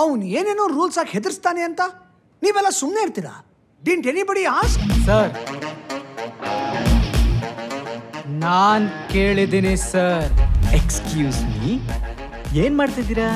ಅವನು ಏನೇನೋ ರೂಲ್ಸ್ ಹಾಕಿ ಹೆದರ್ಸ್ತಾನೆ ಅಂತ ನೀವೆಲ್ಲ ಸುಮ್ಮನೆ ಇರ್ತೀರಾ? Didn't anybody ask? ಸರ್ ನಾನ್ ಕೇಳಿದ್ದೀನಿ ಸರ್. ಎಕ್ಸ್ಕ್ಯೂಸ್ ಮೀ, ಏನ್ ಮಾಡ್ತಿದ್ದೀರಾ?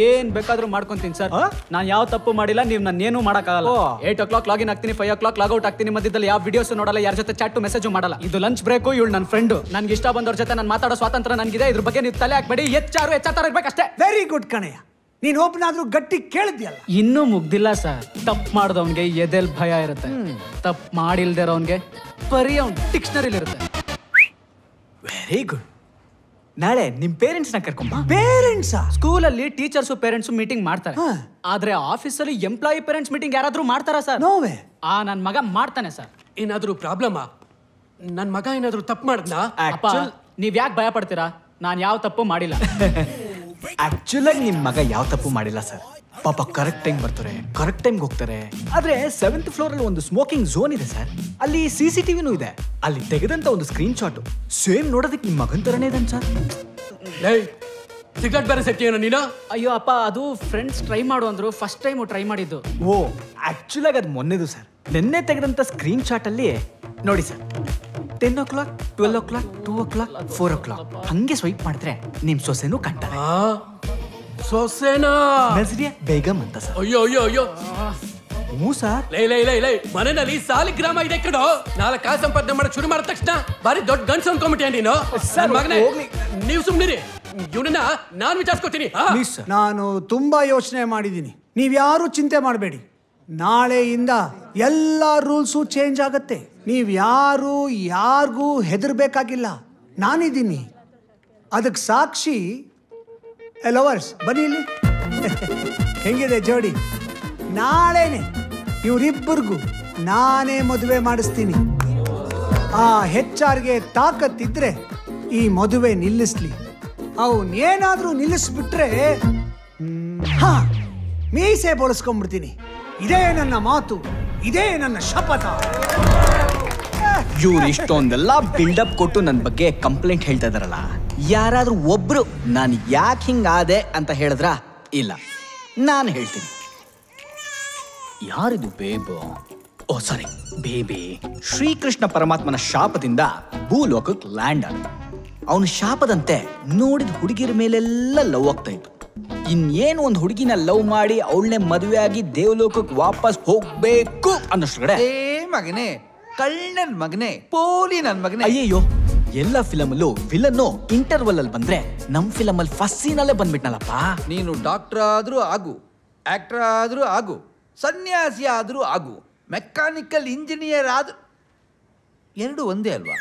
ಏನ್ ಬೇಕಾದ್ರೂ ಮಾಡ್ಕೊಂತೀನಿ ಸರ್. ನಾನ್ ಯಾವ ತಪ್ಪು ಮಾಡಿಲ್ಲ, ನೀವು ನನ್ನೇನು ಮಾಡಕ್ಕಾಗಲ್ಲ. 8 o'clock ಲಾಗಿನ್ ಆಗ್ತೀನಿ, 5 o'clock ಲಾಗೌಟ್ ಆಗ್ತೀನಿ. ಮಧ್ಯದಲ್ಲಿ ಯಾವ ವಿಡಿಯೋಸ್ ನೋಡಲ್ಲ, ಯಾರ ಜೊತೆ ಚಾಟ್ ಮೆಸೇಜ್ ಮಾಡಲ್ಲ. ಇದು ಲಂಚ್ ಬ್ರೇಕು. ಇವಳು ನನ್ನ ಫ್ರೆಂಡ್. ನನ್ಗೆ ಇಷ್ಟ ಬಂದವ್ರ ಜೊತೆ ನಾನು ಮಾತಾಡೋ ಸ್ವಾತಂತ್ರ್ಯ ನನ್ಗಿದೆ. ಇದ್ರ ಬಗ್ಗೆ ನೀವು ತಲೆ ಹಾಕ್ಬೇಡಿ. ಎಚ್ಚಾರ ಇರ್ಬೇಕಷ್ಟೇ. ವೆರಿ ಗುಡ್ ಕಣಯ್ಯ. ನೀನ್ ಒಬ್ಬನಾದ್ರೂ ಗಟ್ಟಿ ಕೇಳಿದ್ಯಲ್ಲ. ಇನ್ನೂ ಮುಗ್ದಿಲ್ಲ ಸರ್. ತಪ್ಪು ಮಾಡಿದವನ್ಗೆ ಎದೆಲ್ ಭಯ ಇರುತ್ತೆ. ತಪ್ಪು ಮಾಡಿಲ್ದಿರೋನ್ಗೆ ಬರೀ ಅವ್ನ್ ಡಿಕ್ಷನರಿಲಿ ಇರುತ್ತೆ. Very good. ನಾಳೆ ನಿಮ್ ಪೇರೆಂಟ್ಸ್ ನ ಕರ್ಕೊಂಬ. ಪೇರೆಂಟ್ಸ್ ಸ್ಕೂಲಲ್ಲಿ ಟೀಚರ್ಸ್ ಪೇರೆಂಟ್ಸ್ ಮೀಟಿಂಗ್ ಮಾಡ್ತಾರೆ. ಆದ್ರೆ ಆಫೀಸಲ್ಲಿ ಎಂಪ್ಲಾಯಿ ಪೇರೆಂಟ್ಸ್ ಮೀಟಿಂಗ್ ಯಾರಾದ್ರೂ ಮಾಡ್ತಾರಾ ಸರ್? ನೋವೇ. ನನ್ ಮಗ ಮಾಡ್ತಾನೆ ಸರ್. ಏನಾದ್ರೂ ಪ್ರಾಬ್ಲಮಾ? ನನ್ ಮಗ ಏನಾದ್ರೂ ತಪ್ಪು ಮಾಡಿದ್ನಾ? ಅಪ್ಪ ನೀವ್ ಯಾಕೆ ಭಯ ಪಡ್ತೀರಾ? ನಾನ್ ಯಾವ ತಪ್ಪು ಮಾಡಿಲ್ಲ. ಆಕ್ಚುಲಾಗಿ ನಿಮ್ ಮಗ ಯಾವ ತಪ್ಪು ಮಾಡಿಲ್ಲ ಸರ್. ಪಾಪ ಕರೆಕ್ಟ್ ಟೈಮ್ ಬರ್ತಾರೆ, ಕರೆಕ್ಟ್ ಟೈಮ್ಗೆ ಹೋಗ್ತಾರೆ. ಆದ್ರೆ 7th ಫ್ಲೋರ್ ಅಲ್ಲಿ ಒಂದು ಸ್ಮೋಕಿಂಗ್ ಝೋನ್ ಇದೆ ಸರ್. ಅಲ್ಲಿ CCTVನೂ ಇದೆ. ಅಲ್ಲಿ ತೆಗೆದಂತ ಒಂದು ಸ್ಕ್ರೀನ್ ಶಾಟ್ ಸೇಮ್ ನೋಡೋದಕ್ಕೆ ನಿಮ್ ಮಗನ್ ತರನೇ ಇದೆ ಸರ್. ಸಿಗರೇಟ್ ಬೇರೆ ಸೆಟ್ಟಿಯೇನೋ ನೀನು? ಅಯ್ಯೋ ಅಪ್ಪ, ಅದು ಫ್ರೆಂಡ್ಸ್ ಟ್ರೈ ಮಾಡು ಅಂದ್ರು. ಫಸ್ಟ್ ಟೈಮ್ ಟ್ರೈ ಮಾಡಿದ್ದು. ಓ, ಆಕ್ಚುಲಾಗಿ ಅದು ಮೊನ್ನೆದು ಸರ್. ನಿನ್ನೆ ತೆಗೆದಂತ ಸ್ಕ್ರೀನ್ ಶಾಟ್ ಅಲ್ಲಿ ನೋಡಿ sir, 10 o'clock, 12 o'clock, 2 o'clock, 4 o'clock ಹಂಗೆ ಸ್ವೈಪ್ ಮಾಡಿದ್ರೆ ನಿಮ್ ಸೊಸೆನೂ ಕಾಣ್ತಾರೆ. ಸೊಸೆನಾ? ನಜ್ರಿಯಾ ಬೇಗಂ ಅಂತ ಸರ್. ಅಯ್ಯೋ ಅಯ್ಯೋ ಅಯ್ಯೋ. ಹ್ಞೂ ಸರ್. ಲೈ ಮನೆಯಲ್ಲಿ ಸಾಲಿಗ್ರಾಮ ಇದೆ ಕಣೋ. 4 ಕಾಸು ಸಂಪಾದನೆ ಮಾಡಕ್ ಶುರು ಮಾಡಿದ ತಕ್ಷಣ ಬಾರಿ ದೊಡ್ಡ ಗಂಡ್ಸ್ ಅನ್ಕೊಂಬಿಟ್ಟೆ ನೀನು. ಮಗನೇ ನೀವು ಸುಮ್ನಿರಿ. ಇವನನ್ನ ನಾನು ವಿಚಾರಿಸ್ಕೊತೀನಿ. ನಾನು ತುಂಬಾ ಯೋಚನೆ ಮಾಡಿದ್ದೀನಿ. ನೀವ್ಯಾರು ಚಿಂತೆ ಮಾಡಬೇಡಿ. ನಾಳೆಯಿಂದ ಎಲ್ಲ ರೂಲ್ಸು ಚೇಂಜ್ ಆಗತ್ತೆ. ನೀವ್ಯಾರು ಯಾರಿಗೂ ಹೆದರ್ಬೇಕಾಗಿಲ್ಲ. ನಾನಿದ್ದೀನಿ. ಅದಕ್ಕೆ ಸಾಕ್ಷಿ ಲವರ್ಸ್ ಬನ್ನಿ ಇಲ್ಲಿ. ಹೆಂಗಿದೆ ಜೋಡಿ? ನಾಳೆನೆ ಇವರಿಬ್ಬರಿಗೂ ನಾನೇ ಮದುವೆ ಮಾಡಿಸ್ತೀನಿ. ಆ HR ಗೆ ತಾಕತ್ತಿದ್ರೆ ಈ ಮದುವೆ ನಿಲ್ಲಿಸ್ಲಿ. ಅವನೇನಾದ್ರೂ ನಿಲ್ಲಿಸ್ಬಿಟ್ರೆ ಮೀಸೆ ಬೋಳಿಸ್ಕೊಂಡ್ಬಿಡ್ತೀನಿ. ಇದೇ ನನ್ನ ಮಾತು, ಇದೇ ನನ್ನ ಶಪಥ. ಇವ್ರು ಇಷ್ಟೊಂದೆಲ್ಲ ಬಿಲ್ಡಪ್ ಕೊಟ್ಟು ನನ್ನ ಬಗ್ಗೆ ಕಂಪ್ಲೇಂಟ್ ಹೇಳ್ತಾ ಇದಾರಲ್ಲ, ಯಾರಾದ್ರೂ ಒಬ್ರು ನಾನು ಯಾಕೆ ಹಿಂಗಾದೆ ಅಂತ ಹೇಳಿದ್ರ? ಇಲ್ಲ, ನಾನು ಹೇಳ್ತೀನಿ. ಯಾರಿದು ಬೇಬು? ಓ ಸಾರಿ, ಬೇಬಿ ಶ್ರೀಕೃಷ್ಣ ಪರಮಾತ್ಮನ ಶಾಪದಿಂದ ಭೂಲೋಕಕ್ಕೆ ಲ್ಯಾಂಡ್ ಆದ. ಅವನ ಶಾಪದಂತೆ ನೋಡಿದ ಹುಡುಗಿರ ಮೇಲೆಲ್ಲ ಲವ್ ಆಗ್ತಾ ಇತ್ತು. ಇನ್ನೇನು ಒಂದು ಹುಡುಗಿನ ಲವ್ ಮಾಡಿ ಅವಳನ್ನೇ ಮದುವೆ ಆಗಿ ದೇವಲೋಕಕ್ಕೆ ವಾಪಸ್ ಹೋಗ್ಬೇಕು ಅನ್ನೋಷ್ಟ್ರಗಡೆ ಮಗನೇ, ಕಳ್ಳನ್ ಮಗನೇ, ಪೋಲಿ ನನ್ ಮಗನೇ. ಅಯ್ಯಯ್ಯೋ, ಎಲ್ಲ ಫಿಲಮಲ್ಲೂ ವಿಲನ್ನು ಇಂಟರ್ವಲ್ ಅಲ್ಲಿ ಬಂದ್ರೆ ನಮ್ ಫಿಲಮ್ ಅಲ್ಲಿ ಫಸ್ಟ್ ಸೀನಲ್ಲೇ ಬಂದ್ಬಿಟ್ನಲ್ಲಪ್ಪ. ನೀನು ಡಾಕ್ಟರ್ ಆದ್ರೂ ಆಗು, ಆಕ್ಟರ್ ಆದ್ರೂ ಆಗು, ಸನ್ಯಾಸಿ ಆದ್ರೂ ಆಗು, ಮೆಕ್ಯಾನಿಕಲ್ ಇಂಜಿನಿಯರ್ ಆದ್ರೂ ಎರಡು ಒಂದೇ ಅಲ್ವಾ?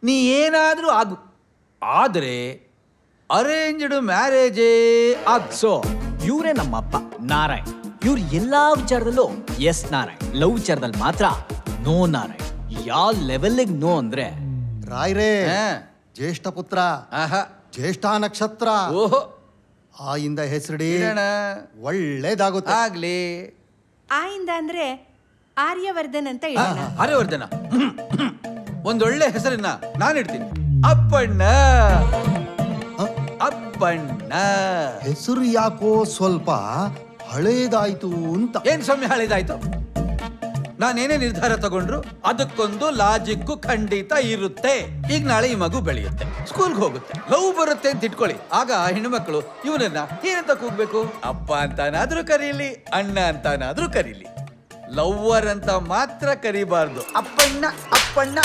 ನೀ ಏನಾದ್ರೂ ಆಗು, ಆದ್ರೆ ಅರೇಂಜ್ಡ್ ಮ್ಯಾರೇಜೇ ಆಗ್. ಸೊ ಇವರೇ ನಮ್ಮಪ್ಪ ನಾರಾಯಣ್. ಇವ್ರು ಎಲ್ಲಾ ವಿಚಾರದಲ್ಲೂ ಎಸ್ ನಾರಾಯಣ್. ಲವ್ ವಿಚಾರದಲ್ಲಿ ಮಾತ್ರ ನೋ ನಾರಾಯಣ್. ಯಾವ ಲೆವೆಲ್ಗೆ ನೋ ಅಂದ್ರೆ ರಾಯ್ರೇ, ಜ್ಯೇಷ್ಠ ಪುತ್ರ, ಜ್ಯೇಷ್ಠ ನಕ್ಷತ್ರ. ಓಹೋ, ಆಯಿಂದ ಹೆಸರಿಡಿ, ಒಳ್ಳೇದಾಗುತ್ತೆ. ಆಗ್ಲಿ. ಆಯಿಂದ ಅಂದ್ರೆ ಆರ್ಯವರ್ಧನ್ ಅಂತ. ಆರ್ಯವರ್ಧನ ಒಂದೊಳ್ಳೆ ಹೆಸರನ್ನ ನಾನು ಇಡ್ತೀನಿ. ಅಪ್ಪಣ್ಣ. ಅಪ್ಪಣ್ಣ ಹೆಸರು ಯಾಕೋ ಸ್ವಲ್ಪ ಹಳೇದಾಯ್ತು ಅಂತ. ಏನ್ ಸ್ವಾಮಿ ಹಳೇದಾಯ್ತು? ನಾನೇನೇ ನಿರ್ಧಾರ ತಗೊಂಡ್ರು ಅದಕ್ಕೊಂದು ಲಾಜಿಕ್ಕು ಖಂಡಿತ ಇರುತ್ತೆ. ಈಗ ನಾಳೆ ಈ ಮಗು ಬೆಳೆಯುತ್ತೆ, ಸ್ಕೂಲ್ಗೆ ಹೋಗುತ್ತೆ, ಲವ್ ಬರುತ್ತೆ ಅಂತ ಇಟ್ಕೊಳ್ಳಿ. ಆಗ ಹೆಣ್ಣುಮಕ್ಕಳು ಇವನನ್ನ ಏನಂತ ಕೂಗ್ಬೇಕು? ಅಪ್ಪ ಅಂತಾನಾದ್ರೂ ಕರೀಲಿ, ಅಣ್ಣ ಅಂತಾನಾದ್ರೂ ಕರೀಲಿ, ಲವ್ವರ್ ಅಂತ ಮಾತ್ರ ಕರಿಬಾರ್ದು. ಅಪ್ಪಣ್ಣ ಅಪ್ಪಣ್ಣ